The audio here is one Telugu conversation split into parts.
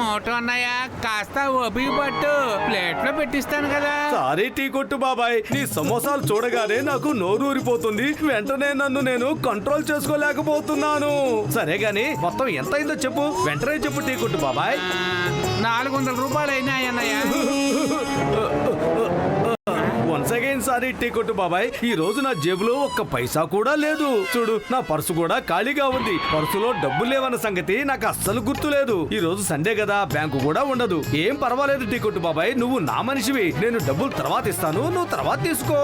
మోటో అన్నయ్య కాస్త ఓపిక పట్టు, ప్లేట్ లో పెట్టిస్తాను కదా. సారీ టీ కొట్టు బాబాయ్, నీ సమోసాలు చూడగానే నాకు నోరు ఊరిపోతుంది. వెంటనే నన్ను నేను కంట్రోల్ చేసుకోలేకపోతున్నాను. సరే గాని మొత్తం ఎంత అయిందో చెప్పు, వెంటనే చెప్పు టీ కొట్టు బాబాయ్. 400 రూపాయలు అయినాయి అన్నయ్య. వన్స్ అగైన్ సారీ టీ కొట్టు బాబాయ్, ఈ రోజు నా జేబులో ఒక్క పైసా కూడా లేదు. చూడు, నా పర్సు కూడా ఖాళీగా ఉంది. పర్సులో డబ్బులు లేవన్న సంగతి నాకు అస్సలు గుర్తు లేదు. ఈ రోజు సండే కదా, బ్యాంకు కూడా ఉండదు. ఏం పర్వాలేదు టీ కొట్టు బాబాయ్, నువ్వు నా మనిషివి. నేను డబ్బులు తర్వాత ఇస్తాను, నువ్వు తర్వాత తీసుకో.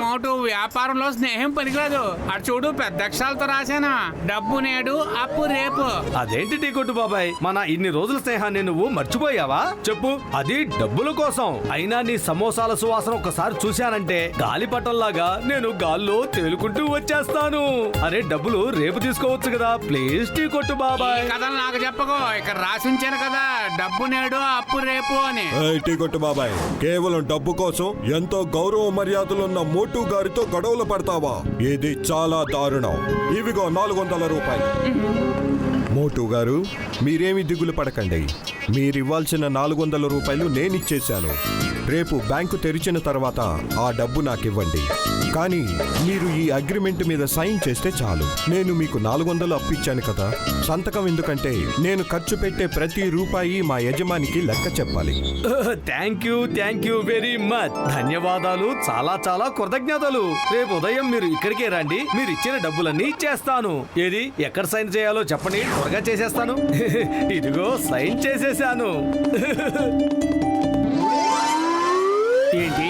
మోటు వ్యాపారంలో స్నేహం పనికిరాదు. అటు చూడు, పెద్ద అక్షరాలతో రాశాను, డబ్బు నేడు అప్పు రేపు. అదేంటి టీ కొట్టు బాబాయ్, మన ఇన్ని రోజుల స్నేహాన్ని నువ్వు మర్చిపోయావా? చెప్పు, అది డబ్బుల కోసం. అయినా నీ సమోసాల సువాసన ఒకసారి చూశానంటే గాలిపటంలాగా నేను గాల్లో తేలుకుంటూ వచ్చేస్తాను. అరే డబ్బులు రేపు తీసుకోవచ్చు కదా, ప్లీజ్ టీ కొట్టు బాబాయ్. కథలు నాకు చెప్పకో, ఇక్కడ రాసి ఉంచాను కదా, డబ్బు నేడు అప్పు రేపు అని. టీ కొట్టు బాబాయ్, కేవలం డబ్బు కోసం ఎంతో గౌరవ మర్యాదలున్న మోటు గారితో గొడవలు పడతావా? ఇది చాలా దారుణం. ఇవిగో 400 రూపాయలు. మోటు గారు, మీరేమి దిగులు పడకండి. మీరివ్వాల్సిన 400 రూపాయలు నేనిచ్చేశాను. రేపు బ్యాంకు తెరిచిన తర్వాత ఆ డబ్బు నాకివ్వండి. కానీ మీరు ఈ అగ్రిమెంట్ మీద సైన్ చేస్తే చాలు. నేను మీకు 400 అప్పిచ్చాను కదా, సంతకం ఎందుకంటే నేను ఖర్చు పెట్టే ప్రతి రూపాయి మా యజమానికి లెక్క చెప్పాలి. Thank you very much. ధన్యవాదాలు, చాలా చాలా కృతజ్ఞతలు. రేపు ఉదయం మీరు ఇక్కడికే రండి, మీరు ఇచ్చిన డబ్బులన్నీ ఇచ్చేస్తాను. ఏది ఎక్కడ సైన్ చేయాలో చెప్పండి, త్వరగా చేసేస్తాను. ఇదిగో సైన్ చేసేసాను. ఏంటి,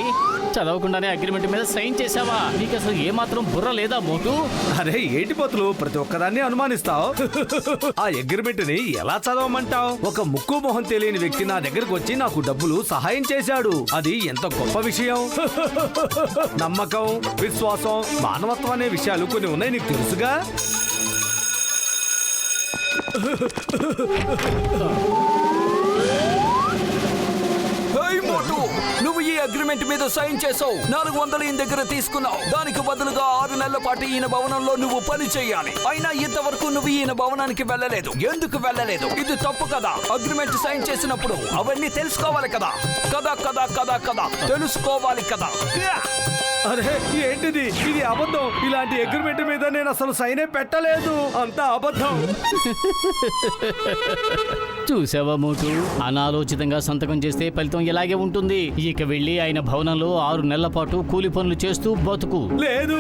చదవకుండానే అగ్రిమెంట్ మీద సైన్ చేసావా? నీకు అసలు ఏమాత్రం బుర్ర లేదా మోటు? అరే ఏంటి పోతులు, ప్రతి ఒక్కదాన్ని అనుమానిస్తావు. ఆ అగ్రిమెంట్ ని ఎలా చదవమంటావు? ఒక ముక్కు మొహం తెలియని వ్యక్తి నా దగ్గరకు వచ్చి నాకు డబ్బులు సహాయం చేశాడు. అది ఎంత గొప్ప విషయం. నమ్మకం, విశ్వాసం, మానవత్వం అనే విషయాలు కొన్ని ఉన్నాయి, నీకు తెలుసుగా. నువ్వు ఈ అగ్రిమెంట్ మీద సైన్ చేసావు, 400 ఈయన దగ్గర తీసుకున్నావు. దానికి బదులుగా 6 నెలల పాటు ఈయన భవనంలో నువ్వు పని చేయాలి. అయినా ఇంతవరకు నువ్వు ఈయన భవనానికి వెళ్ళలేదు. ఎందుకు వెళ్ళలేదు? ఇది తప్పు కదా. అగ్రిమెంట్ సైన్ చేసినప్పుడు అవన్నీ తెలుసుకోవాలి కదా. కదా కదా కదా కదా తెలుసుకోవాలి కదా. అరే ఏంటిది, ఇది అబద్ధం. ఇలాంటి అగ్రిమెంట్ మీద నేను అసలు సైనే పెట్టలేదు. అంతా అబద్ధం. చూసావా మోటు, అనాలోచితంగా సంతకం చేస్తే ఫలితం ఇలాగే ఉంటుంది. ఇక వెళ్ళి ఆయన భవనంలో 6 నెలల పాటు కూలి పనులు చేస్తూ బతుకు. లేదు.